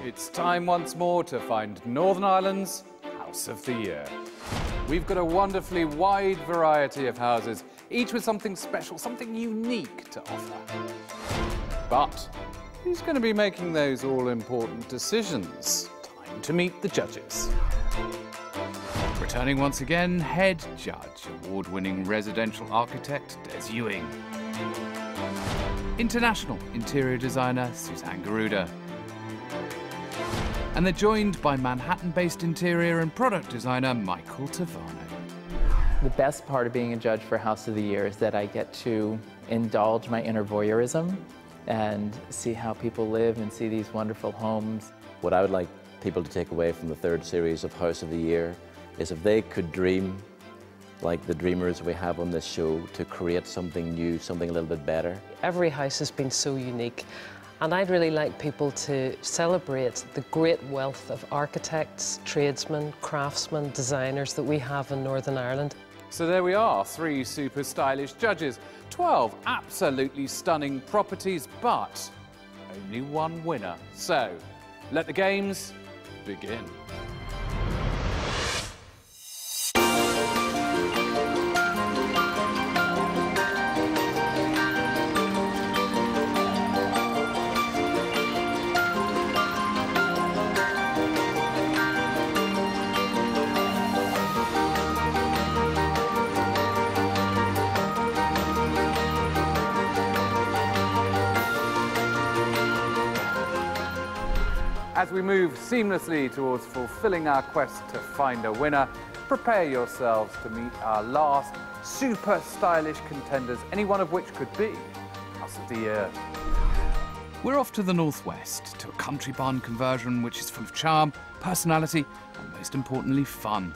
It's time once more to find Northern Ireland's House of the Year. We've got a wonderfully wide variety of houses, each with something special, something unique to offer. But who's going to be making those all-important decisions? Time to meet the judges. Returning once again, head judge, award-winning residential architect Des Ewing. International interior designer Suzanne Garuda. And they're joined by Manhattan-based interior and product designer Michael Tavano. The best part of being a judge for House of the Year is that I get to indulge my inner voyeurism and see how people live and see these wonderful homes. What I would like people to take away from the third series of House of the Year is if they could dream like the dreamers we have on this show to create something new, something a little bit better. Every house has been so unique, and I'd really like people to celebrate the great wealth of architects, tradesmen, craftsmen, designers that we have in Northern Ireland. So there we are, 3 super stylish judges, 12 absolutely stunning properties, but only 1 winner. So, let the games begin. As we move seamlessly towards fulfilling our quest to find a winner, prepare yourselves to meet our last super stylish contenders, any one of which could be House of the Year. We're off to the northwest, to a country barn conversion which is full of charm, personality, and most importantly, fun.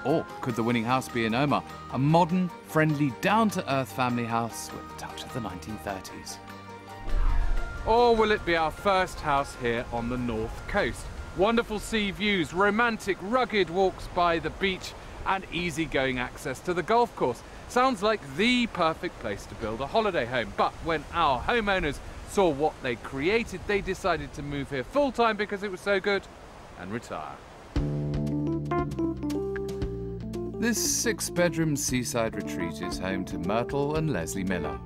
Or could the winning house be in Omagh, a modern, friendly, down-to-earth family house with a touch of the 1930s? Or will it be our first house here on the north coast? Wonderful sea views, romantic, rugged walks by the beach, and easy-going access to the golf course. Sounds like the perfect place to build a holiday home. But when our homeowners saw what they created, they decided to move here full-time because it was so good and retire. This 6-bedroom seaside retreat is home to Myrtle and Leslie Miller.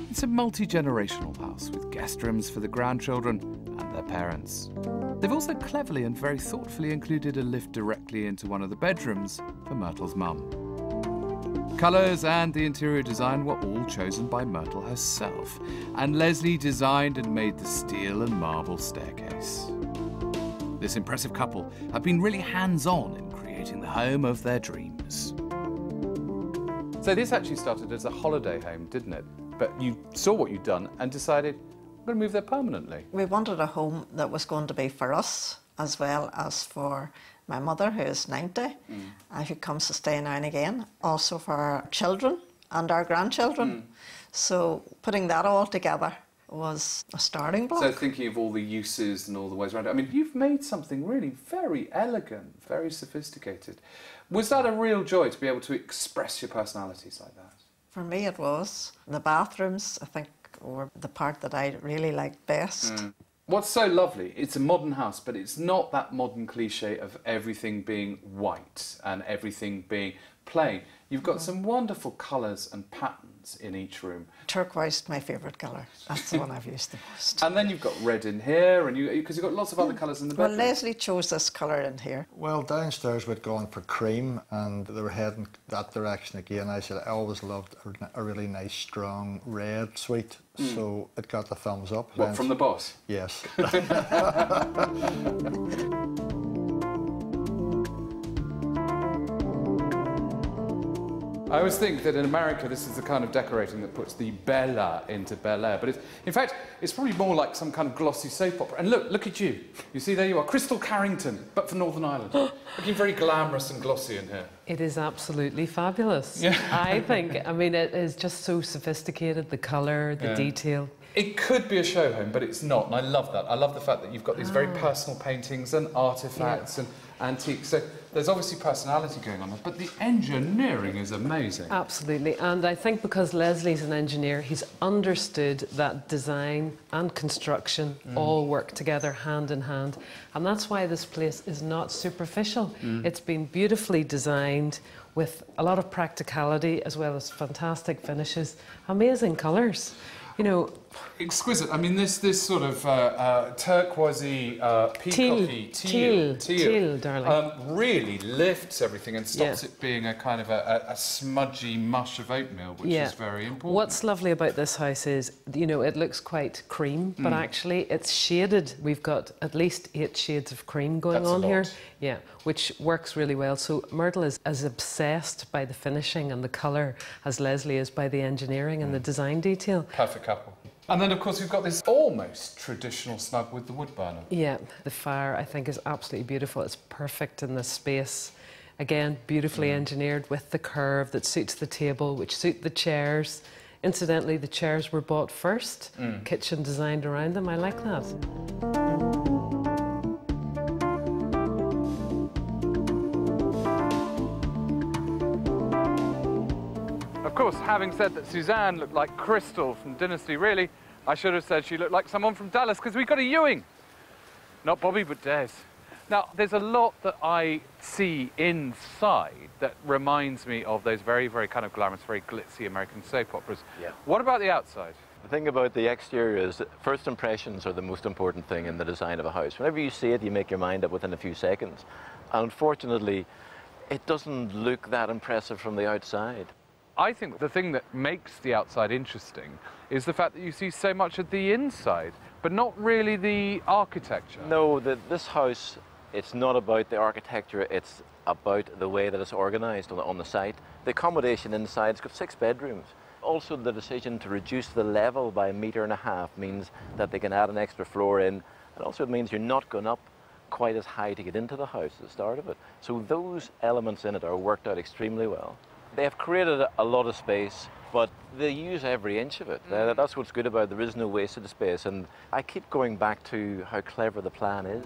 It's a multi-generational house with guest rooms for the grandchildren and their parents. They've also cleverly and very thoughtfully included a lift directly into one of the bedrooms for Myrtle's mum. Colours and the interior design were all chosen by Myrtle herself, and Leslie designed and made the steel and marble staircase. This impressive couple have been really hands-on in creating the home of their dreams. So this actually started as a holiday home, didn't it? But you saw what you'd done and decided, I'm going to move there permanently. We wanted a home that was going to be for us as well as for my mother, who is 90, and who comes to stay now and again. Also for our children and our grandchildren. So putting that all together was a starting block. So thinking of all the uses and all the ways around it. I mean, you've made something really very elegant, very sophisticated. Was that a real joy to be able to express your personalities like that? For me it was. The bathrooms, I think, were the part that I really liked best. What's so lovely, it's a modern house, but it's not that modern cliche of everything being white and everything being plain. You've got some wonderful colours and patterns in each room. Turquoise, my favourite colour. That's the one I've used the most. And then you've got red in here, and because you've got lots of other colours in the bedroom. Well, Leslie chose this colour in here. Well, downstairs we'd gone for cream, and they were heading that direction again. I said I always loved a really nice, strong red suite, so it got the thumbs up. What, from the boss? Yes. I always think that in America this is the kind of decorating that puts the Bella into Bel Air, but in fact it's probably more like some kind of glossy soap opera. And look at you. You see, there you are, Crystal Carrington, but for Northern Ireland. Looking very glamorous and glossy in here. It is absolutely fabulous. Yeah. I think. I mean, it is just so sophisticated, the colour, the detail. It could be a show home, but it's not, and I love that. I love the fact that you've got these very personal paintings and artefacts and antiques. So there's obviously personality going on there, but the engineering is amazing. Absolutely, and I think because Leslie's an engineer, he's understood that design and construction all work together hand in hand, and that's why this place is not superficial. It's been beautifully designed with a lot of practicality as well as fantastic finishes, amazing colours. You know, exquisite. I mean, this sort of turquoisey, peacocky teal, darling, really lifts everything and stops it being a kind of a smudgy mush of oatmeal, which is very important. What's lovely about this house is, you know, it looks quite cream, but actually it's shaded. We've got at least 8 shades of cream going on here. Yeah, which works really well. So Myrtle is as obsessed by the finishing and the colour as Leslie is by the engineering and the design detail. Perfect couple. And then, of course, we've got this almost traditional snug with the wood burner. Yeah, the fire, I think, is absolutely beautiful. It's perfect in this space. Again, beautifully engineered with the curve that suits the table, which suit the chairs. Incidentally, the chairs were bought first, kitchen designed around them. I like that. Of course, having said that Suzanne looked like Crystal from Dynasty, really, I should have said she looked like someone from Dallas, because we got a Ewing. Not Bobby, but Des. Now, there's a lot that I see inside that reminds me of those very, very kind of glamorous, very glitzy American soap operas. Yeah. What about the outside? The thing about the exterior is that first impressions are the most important thing in the design of a house. Whenever you see it, you make your mind up within a few seconds. And unfortunately, it doesn't look that impressive from the outside. I think the thing that makes the outside interesting is the fact that you see so much of the inside, but not really the architecture. No, this house, it's not about the architecture, it's about the way that it's organised on the site. The accommodation inside, it's got 6 bedrooms. Also, the decision to reduce the level by 1.5 meters means that they can add an extra floor in, and also it means you're not going up quite as high to get into the house at the start of it. So those elements in it are worked out extremely well. They have created a lot of space, but they use every inch of it. That's what's good about it. There is no wasted space, and I keep going back to how clever the plan is.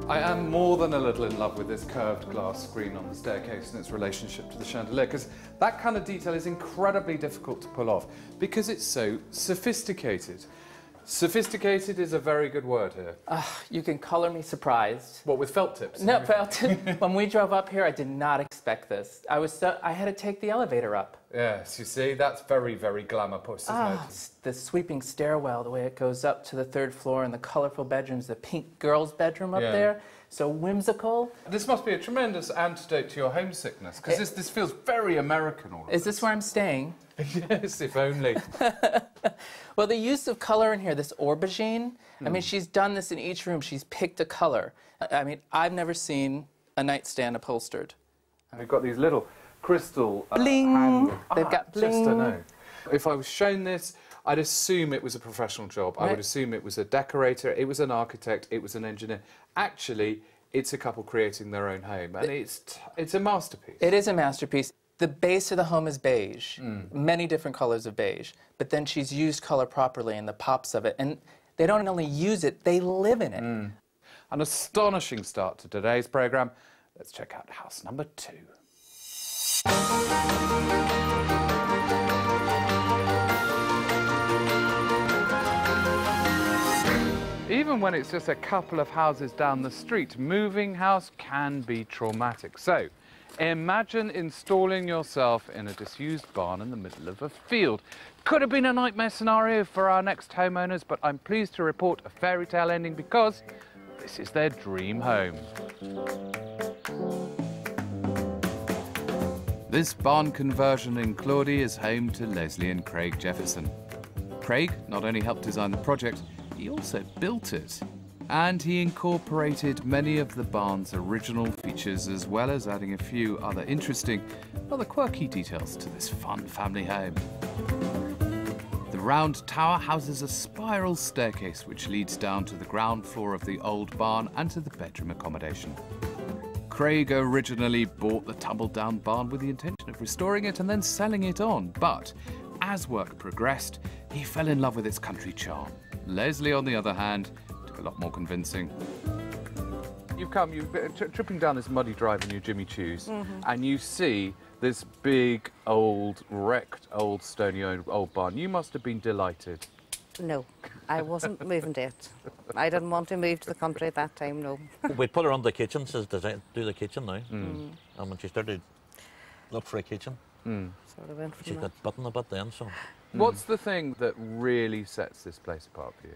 I am more than a little in love with this curved glass screen on the staircase and its relationship to the chandelier, because that kind of detail is incredibly difficult to pull off because it's so sophisticated. Sophisticated is a very good word here. You can colour me surprised. What, with felt tips? No, felt tip. When we drove up here, I did not expect this. I had to take the elevator up. Yes, you see, that's very, very glamour puss, isn't it? The sweeping stairwell, the way it goes up to the 3rd floor, and the colourful bedrooms, the pink girl's bedroom up there. So whimsical. This must be a tremendous antidote to your homesickness, because this feels very American. Is this where I'm staying? Yes, if only. Well, the use of colour in here, this aubergine, I mean, she's done this in each room. She's picked a colour. I mean, I've never seen a nightstand upholstered. We've got these little crystal bling. They've got bling. Just to know. If I was shown this, I'd assume it was a professional job. Right. I would assume it was a decorator, it was an architect, it was an engineer. Actually, it's a couple creating their own home, and it's a masterpiece. It is a masterpiece. The base of the home is beige, many different colors of beige, but then she's used color properly in the pops of it, and they don't only use it, they live in it. An astonishing start to today's programme. Let's check out house number 2. Even when it's just a couple of houses down the street, moving house can be traumatic. So, imagine installing yourself in a disused barn in the middle of a field. Could have been a nightmare scenario for our next homeowners, but I'm pleased to report a fairy tale ending because this is their dream home. This barn conversion in Clawdy is home to Leslie and Craig Jefferson. Craig not only helped design the project, he also built it. And he incorporated many of the barn's original features, as well as adding a few other interesting, rather quirky details to this fun family home. The round tower houses a spiral staircase which leads down to the ground floor of the old barn and to the bedroom accommodation. Craig originally bought the tumbled-down barn with the intention of restoring it and then selling it on, but as work progressed, he fell in love with its country charm. Leslie, on the other hand, took a lot more convincing. You've been tripping down this muddy drive in your Jimmy Choos, and you see this big, wrecked, stony old barn. You must have been delighted. No, I wasn't moving to it. I didn't want to move to the country at that time, no. We put her on the kitchen, says do the kitchen now. And when she started look for a kitchen, Sort of went from she that. got bitten a bit then, so. What's the thing that really sets this place apart for you?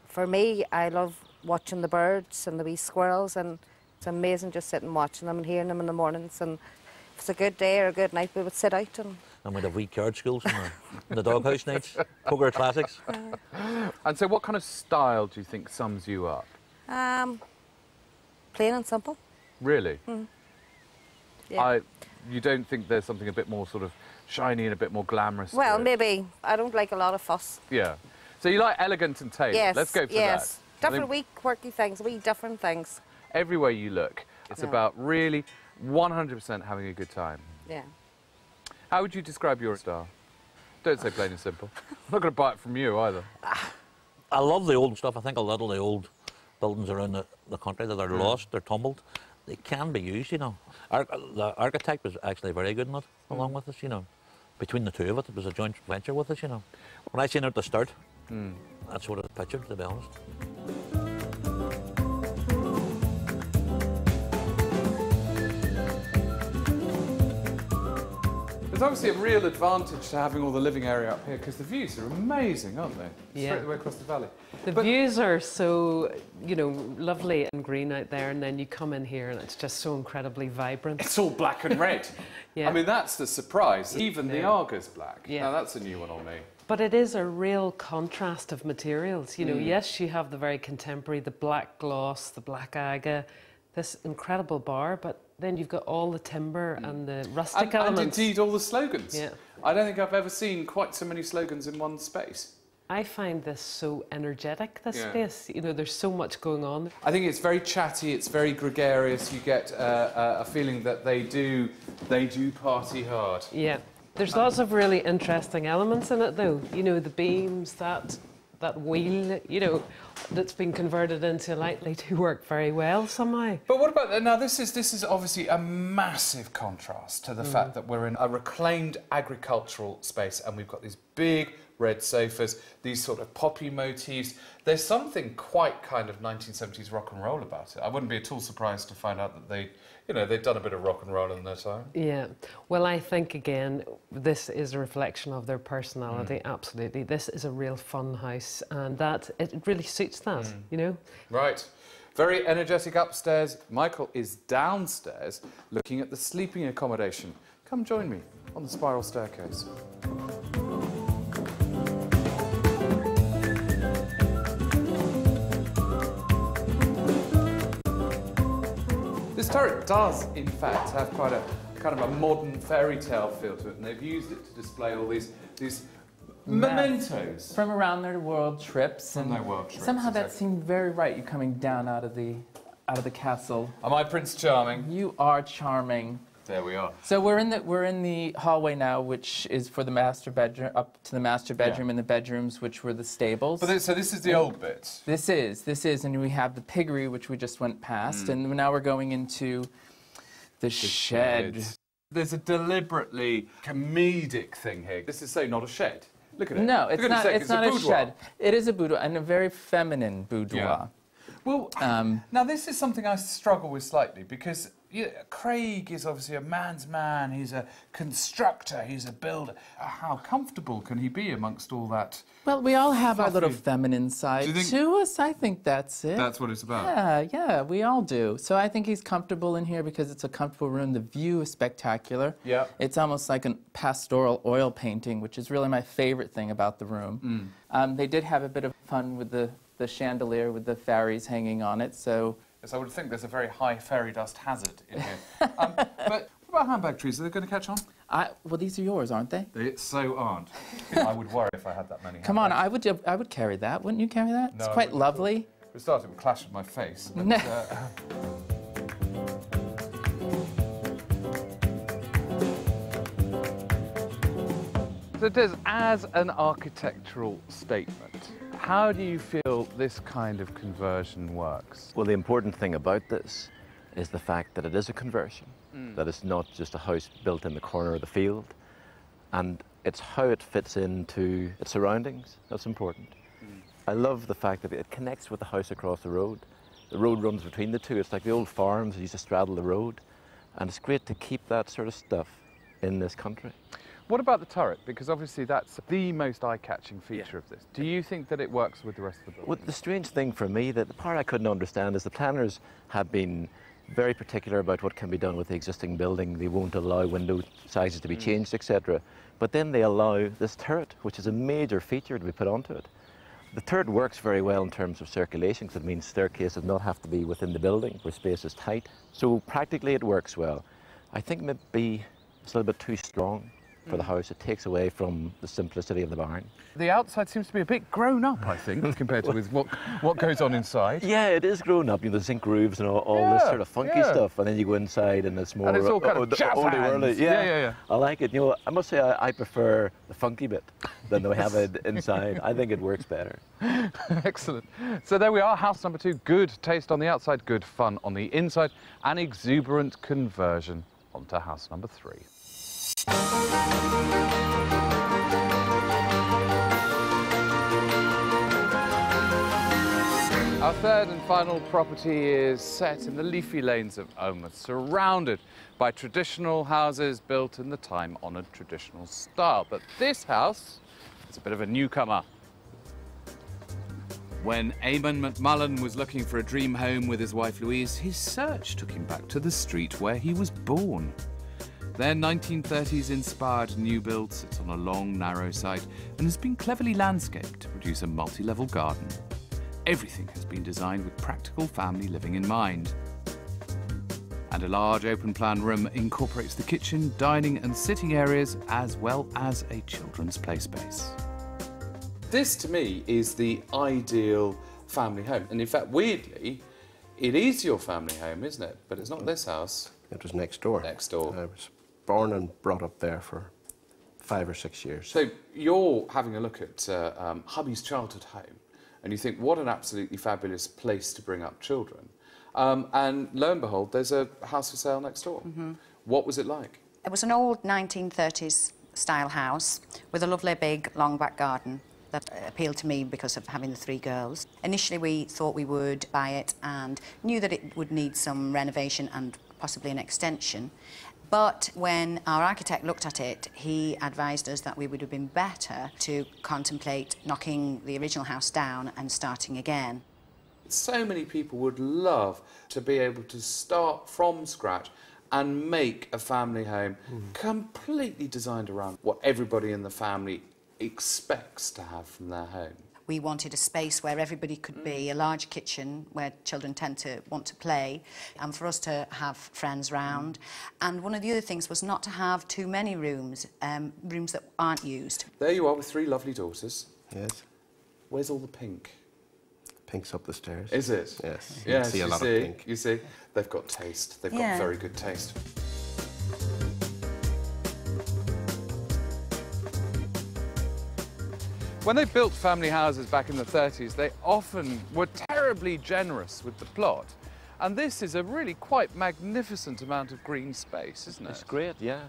For me, I love watching the birds and the wee squirrels, and it's amazing just sitting watching them and hearing them in the mornings. And if it's a good day or a good night, we would sit out and we'd have wee card schools in the doghouse nights, poker classics. And so what kind of style do you think sums you up? plain and simple. Really? Yeah. You don't think there's something a bit more sort of shiny and a bit more glamorous? Well, to it? maybe. I don't like a lot of fuss. Yeah. So you like elegant and tailored. Yes. Let's go for yes. that. I Different think wee quirky things, wee different things. everywhere you look, it's Yeah. about really 100% having a good time. Yeah. How would you describe your style? Don't say plain and simple. I'm not going to buy it from you either. I love the old stuff. I think a lot of the old buildings around the country that are lost, they're tumbled, they can be used, you know. The architect was actually very good in it, along with us, you know. Between the two of it, it was a joint venture with us, you know. When I seen it at the start, that's what I pictured, to be honest. There's obviously a real advantage to having all the living area up here because the views are amazing, aren't they? Yeah. Straight away across the valley. The views are so, you know, lovely and green out there, and then you come in here and it's just so incredibly vibrant. It's all black and red. Yeah. I mean, that's the surprise. Even the Yeah. Arga's black. Yeah. Now, that's a new one on me. But it is a real contrast of materials. You know, yes, you have the very contemporary, the black gloss, the black aga, this incredible bar, but then you've got all the timber and the rustic And elements. indeed, all the slogans. Yeah. I don't think I've ever seen quite so many slogans in one space. I find this so energetic, this Yeah. space. You know, there's so much going on. I think it's very chatty, it's very gregarious. You get a feeling that they do party hard. Yeah. There's lots of really interesting elements in it, though. You know, the beams, that wheel, you know, that's been converted into light, they do work very well somehow. But what about now? This is obviously a massive contrast to the fact that we're in a reclaimed agricultural space, and we've got these big red sofas, these sort of poppy motifs. There's something quite kind of 1970s rock and roll about it. I wouldn't be at all surprised to find out that they've done a bit of rock and roll in their time. Yeah. Well, I think, again, this is a reflection of their personality, absolutely. This is a real fun house, and it really suits that, you know? Right. Very energetic upstairs. Michael is downstairs looking at the sleeping accommodation. Come join me on the spiral staircase. This turret does, in fact, have quite a kind of a modern fairy tale feel to it, and they've used it to display all these mementos. From around their world trips. From their world trips, Somehow that exactly. seemed very right, you coming down out of the castle. Am I Prince Charming? You are charming. There we are. So we're in the hallway now, which is for the master bedroom, up to the master bedroom, and the bedrooms, which were the stables. But so this is the old bit. This is, and we have the piggery, which we just went past, and now we're going into the shed. There's a deliberately comedic thing here. This is so not a shed. Look at it. No, it's Look at not. the It's not a boudoir. shed. It is a boudoir, and a very feminine boudoir. Yeah. Well, now this is something I struggle with slightly because Craig is obviously a man's man. He's a constructor. He's a builder. How comfortable can he be amongst all that? Well, we all have our little Fluffy. feminine side Do you think- to us. I think that's it. That's what it's about. Yeah, we all do. So I think he's comfortable in here because it's a comfortable room. The view is spectacular. Yeah. It's almost like a pastoral oil painting, which is really my favorite thing about the room. They did have a bit of fun with the chandelier with the fairies hanging on it, so... Yes, I would think there's a very high fairy dust hazard in here. But what about handbag trees? Are they going to catch on? Well, these are yours, aren't they? They so aren't. I would worry if I had that many. Come on, handbags. I would carry that. Wouldn't you carry that? No, It's I quite wouldn't. lovely. For a start, it would clash with my face. But, No. So Des, as an architectural statement, how do you feel this kind of conversion works? Well, the important thing about this is the fact that it is a conversion, that it's not just a house built in the corner of the field, and it's how it fits into its surroundings that's important. I love the fact that it connects with the house across the road. The road runs between the two. It's like the old farms that used to straddle the road, and it's great to keep that sort of stuff in this country. What about the turret? Because obviously that's the most eye-catching feature of this. Do you think that it works with the rest of the building? Well, the strange thing for me, that the part I couldn't understand, is the planners have been very particular about what can be done with the existing building. They won't allow window sizes to be changed, etc. But then they allow this turret, which is a major feature to be put onto it. The turret works very well in terms of circulation, because it means staircases not have to be within the building where space is tight. So practically it works well. I think maybe it's a little bit too strong for the house. It takes away from the simplicity of the barn. The outside seems to be a bit grown up, I think, compared to with what goes on inside. Yeah, it is grown up. You know, the zinc roofs and all this sort of funky stuff, and then you go inside and it's more... And it's all kind of jazz hands. Yeah. I like it. You know, I must say I prefer the funky bit than we have it inside. I think it works better. Excellent. So there we are, house number 2. Good taste on the outside, good fun on the inside, an exuberant conversion onto house number 3. Our third and final property is set in the leafy lanes of Omagh, surrounded by traditional houses built in the time-honoured traditional style. But this house is a bit of a newcomer. When Eamon McMullen was looking for a dream home with his wife Louise, his search took him back to the street where he was born. Their 1930s inspired new build sits on a long, narrow site and has been cleverly landscaped to produce a multi-level garden. Everything has been designed with practical family living in mind. And a large open-plan room incorporates the kitchen, dining and sitting areas, as well as a children's play space. This, to me, is the ideal family home. And in fact, weirdly, it is your family home, isn't it? But it's not this house. It was next door. Next door. I was born and brought up there for 5 or 6 years. So you're having a look at hubby's childhood home, and you think, what an absolutely fabulous place to bring up children. And lo and behold, there's a house for sale next door. What was it like? It was an old 1930s style house with a lovely big long back garden that appealed to me because of having the 3 girls. Initially we thought we would buy it and knew that it would need some renovation and possibly an extension. But when our architect looked at it, he advised us that we would have been better to contemplate knocking the original house down and starting again. So many people would love to be able to start from scratch and make a family home completely designed around what everybody in the family expects to have from their home. We wanted a space where everybody could be, a large kitchen where children tend to want to play, and for us to have friends round. And one of the other things was not to have too many rooms, rooms that aren't used. There you are with 3 lovely daughters. Yes. Where's all the pink? Pink's up the stairs. Is it? Yes. Yes, You see a you lot see, of pink. You see, they've got taste. They've got very good taste. When they built family houses back in the 30s, they often were terribly generous with the plot. And this is a really quite magnificent amount of green space, isn't it? It's great, yeah.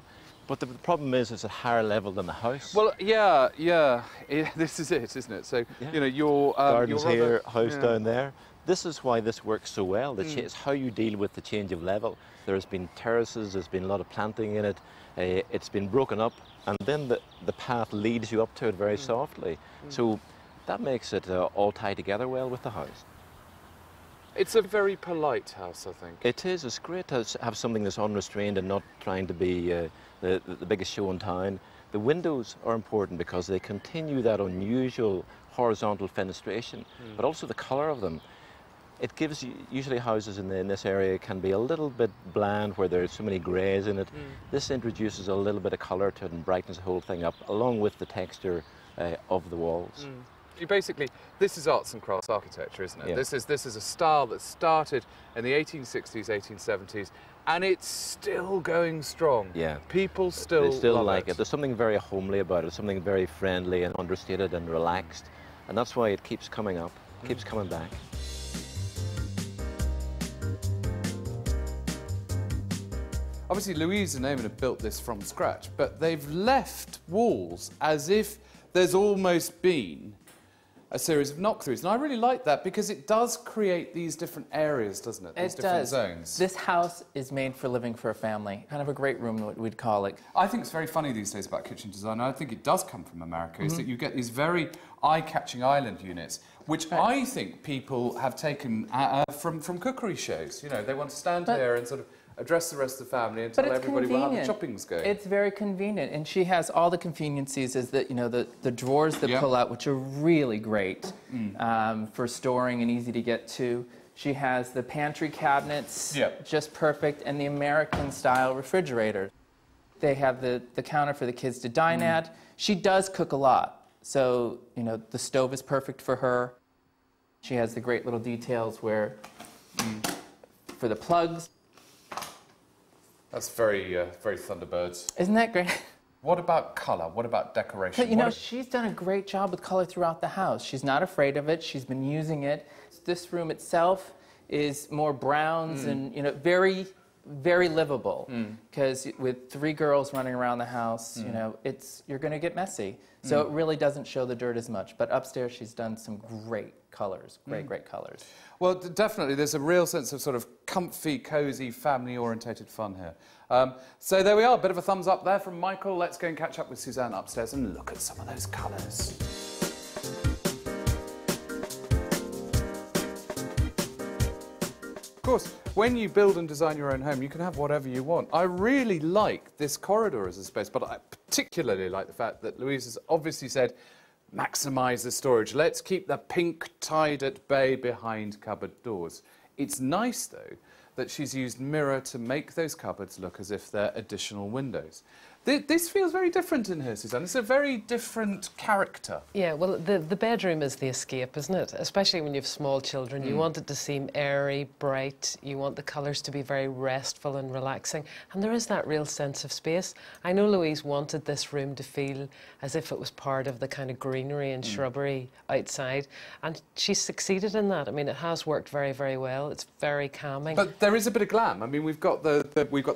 But the problem is it's at a higher level than the house. Well, this is it, isn't it? So, you know, your gardens here, house down there. This is why this works so well. It's how you deal with the change of level. There's been terraces, there's been a lot of planting in it. It's been broken up, and then the path leads you up to it very softly. So that makes it all tie together well with the house. It's a very polite house, I think. It is. It's great to have something that's unrestrained and not trying to be the biggest show in town. The windows are important because they continue that unusual horizontal fenestration, but also the colour of them. It gives, usually houses in this area can be a little bit bland where there's so many greys in it. This introduces a little bit of colour to it and brightens the whole thing up, along with the texture of the walls. Basically, this is arts and crafts architecture, isn't it? Yeah. This is a style that started in the 1860s, 1870s, and it's still going strong. Yeah. People still They still love like it. There's something very homely about it, something very friendly and understated and relaxed, and that's why it keeps coming up, keeps coming back. Obviously, Louise and Eamon have built this from scratch, but they've left walls as if there's almost been a series of knock-throughs. And I really like that because it does create these different areas, doesn't it? These different zones. This house is made for living for a family. Kind of a great room, we'd call it. I think it's very funny these days about kitchen design. I think it does come from America, is that you get these very eye-catching island units, which I think people have taken from cookery shows. You know, they want to stand here and sort of address the rest of the family and tell everybody how the chopping's going. It's very convenient, and she has all the conveniences, is that, you know, the drawers that pull out, which are really great for storing and easy to get to. She has the pantry cabinets, just perfect, and the American-style refrigerator. They have the counter for the kids to dine at. She does cook a lot, so, you know, the stove is perfect for her. She has the great little details where, for the plugs. That's very Thunderbirds. Isn't that great? What about colour? What about decoration? But, you know, she's done a great job with colour throughout the house. She's not afraid of it. She's been using it. This room itself is more browns and, you know, very, very livable. Because with 3 girls running around the house, you know, you're going to get messy. So it really doesn't show the dirt as much. But upstairs, she's done some great colours, great colours. Well, definitely, there's a real sense of sort of comfy, cosy, family-orientated fun here. So there we are, a bit of a thumbs up there from Michael. Let's go and catch up with Suzanne upstairs and look at some of those colours. Of course, when you build and design your own home, you can have whatever you want. I really like this corridor as a space, but I particularly like the fact that Louise has obviously said, maximise the storage. Let's keep the pink tied at bay behind cupboard doors. It's nice, though, that she's used mirror to make those cupboards look as if they're additional windows. This feels very different in here, Suzanne. It's a very different character. Yeah, well, the bedroom is the escape, isn't it? Especially when you have small children. You want it to seem airy, bright. You want the colours to be very restful and relaxing. And there is that real sense of space. I know Louise wanted this room to feel as if it was part of the kind of greenery and shrubbery outside. And she's succeeded in that. I mean, it has worked very, very well. It's very calming. But there is a bit of glam. I mean, we've got the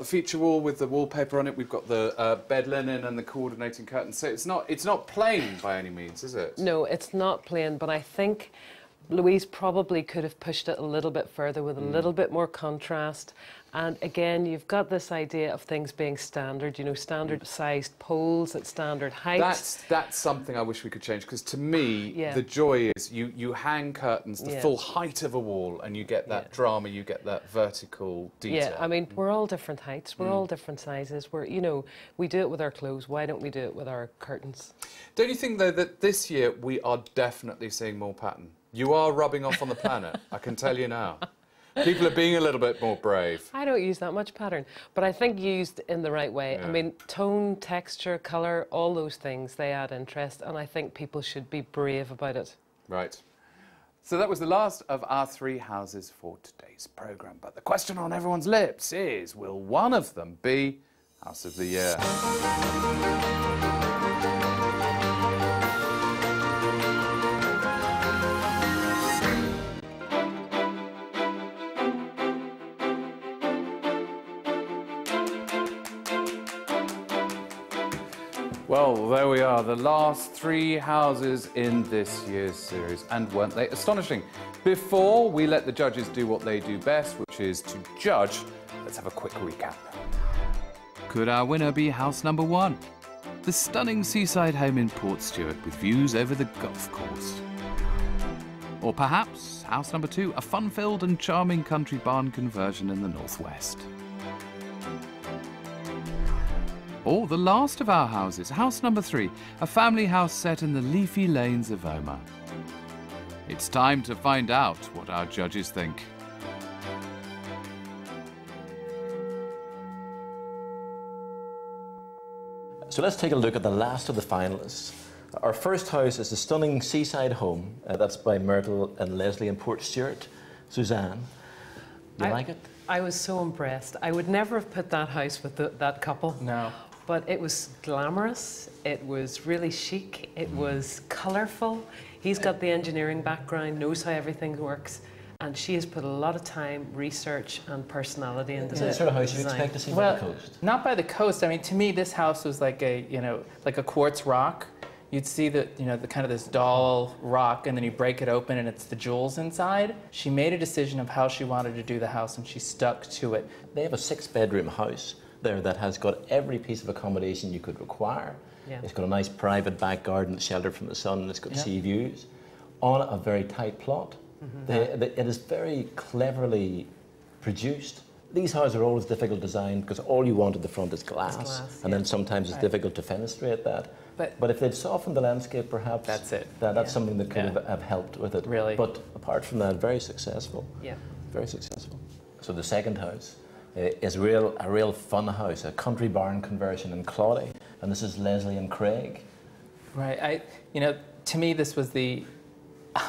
feature wall with the wallpaper on it. We've got the bed linen and the coordinating curtains. So it's not plain by any means, is it? No, it's not plain, but I think Louise probably could have pushed it a little bit further with a little bit more contrast. And again, you've got this idea of things being standard, you know, standard-sized poles at standard heights. That's something I wish we could change, because to me, the joy is you hang curtains the full height of a wall and you get that drama, you get that vertical detail. Yeah, I mean, we're all different heights, we're all different sizes. You know, we do it with our clothes, why don't we do it with our curtains? Don't you think, though, that this year we are definitely seeing more pattern? You are rubbing off on the planet, I can tell you now. People are being a little bit more brave. I don't use that much pattern, but I think used in the right way. I mean, tone, texture, colour, all those things, they add interest, and I think people should be brave about it. Right. So that was the last of our 3 houses for today's programme. But the question on everyone's lips is, will one of them be House of the Year? Well, there we are, the last 3 houses in this year's series, and weren't they astonishing? Before we let the judges do what they do best, which is to judge, let's have a quick recap. Could our winner be house number 1? The stunning seaside home in Portstewart with views over the golf course. Or perhaps house number 2, a fun-filled and charming country barn conversion in the northwest. Or the last of our houses, house number 3, a family house set in the leafy lanes of Omagh. It's time to find out what our judges think. So let's take a look at the last of the finalists. Our first house is a stunning seaside home. That's by Myrtle and Leslie in Port Stewart. Suzanne, do you like it? I was so impressed. I would never have put that house with that couple. No. But it was glamorous, it was really chic, it was colourful. He's got the engineering background, knows how everything works, and she has put a lot of time, research and personality into it. Is that the sort of house you expect to see by the coast? Not by the coast. I mean, to me, this house was like a, like a quartz rock. You'd see the kind of this dull rock, and then you break it open and it's the jewels inside. She made a decision of how she wanted to do the house, and she stuck to it. They have a 6-bedroom house there that has got every piece of accommodation you could require. Yeah. It's got a nice private back garden sheltered from the sun, and it's got sea views on a very tight plot. It is very cleverly produced. These houses are always difficult to design because all you want at the front is glass, and then sometimes it's difficult to fenestrate that. But if they'd softened the landscape, perhaps that's it. That's something that could have helped with it. Really. But apart from that, very successful. Yeah. Very successful. So the second house is a real fun house, a country barn conversion in Claudy, and this is Leslie and Craig. Right. To me, this was the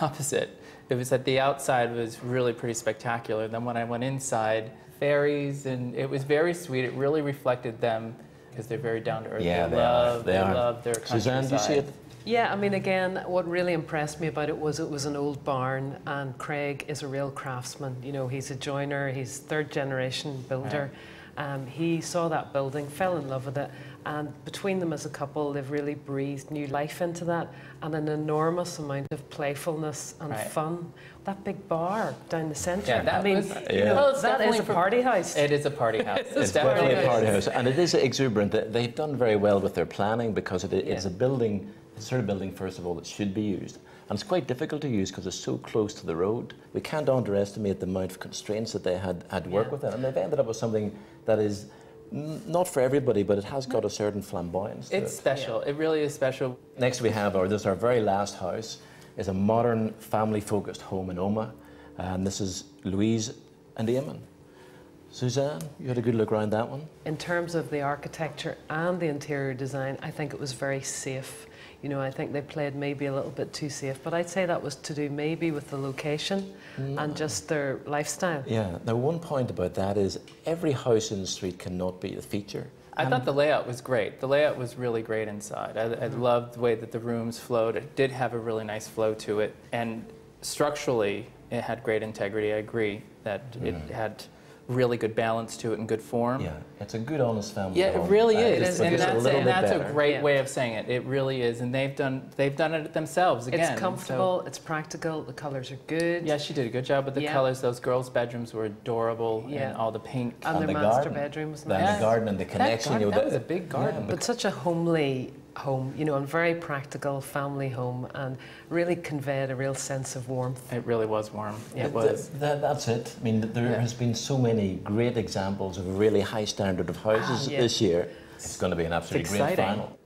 opposite. It was that the outside was really pretty spectacular. Then when I went inside, fairies, and it was very sweet. It really reflected them because they're very down to earth. Yeah, they love their countryside. Suzanne, do you see it? Yeah, I mean, again, what really impressed me about it was an old barn, and Craig is a real craftsman. He's a joiner, he's third-generation builder. Right. He saw that building, fell in love with it, and between them as a couple, they've really breathed new life into that, and an enormous amount of playfulness and fun. That big bar down the centre. Yeah, that is a party house. It is a party house. It's definitely a party house, and it is exuberant. They've done very well with their planning because it's a building. It's the sort of building, first of all, that should be used. And it's quite difficult to use because it's so close to the road. We can't underestimate the amount of constraints that they had to work with it. And they've ended up with something that is not for everybody, but it has got a certain flamboyance to it. It's special. It really is special. Next we have, this is our very last house, is a modern family-focused home in Omagh. And this is Louise and Eamon. Suzanne, you had a good look around that one? In terms of the architecture and the interior design, I think it was very safe. I think they played maybe a little bit too safe, but I'd say that was to do maybe with the location and just their lifestyle. Yeah, now one point about that is every house in the street cannot be the feature. I thought the layout was great. The layout was really great inside. I loved the way that the rooms flowed. It did have a really nice flow to it, and structurally it had great integrity. I agree that it had really good balance to it and good form. Yeah, it's a good, honest family. Yeah, home. it really is, and that's a great way of saying it. It really is, and they've done it themselves again. It's comfortable, it's practical, the colours are good. Yeah, she did a good job with the colours. Those girls' bedrooms were adorable, and all the pink. And their master bedroom was nice. And the garden and the connection. That was a big garden. But such a homely home, and very practical family home, and really conveyed a real sense of warmth. It really was warm. It was. That's it. I mean, there has been so many great examples of a really high standard of houses this year. It's going to be an absolutely great final.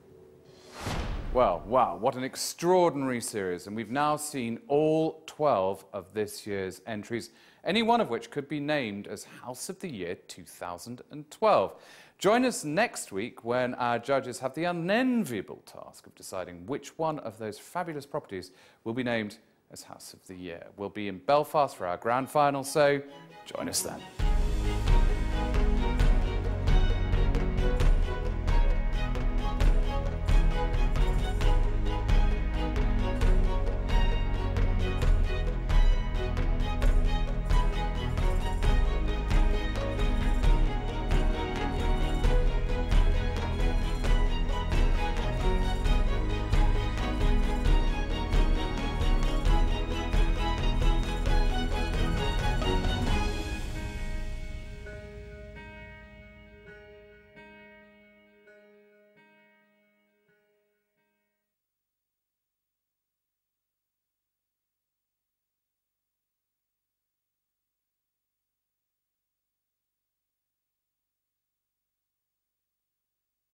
Well, wow, what an extraordinary series. And we've now seen all 12 of this year's entries, any one of which could be named as House of the Year 2012. Join us next week when our judges have the unenviable task of deciding which one of those fabulous properties will be named as House of the Year. We'll be in Belfast for our grand final, so join us then.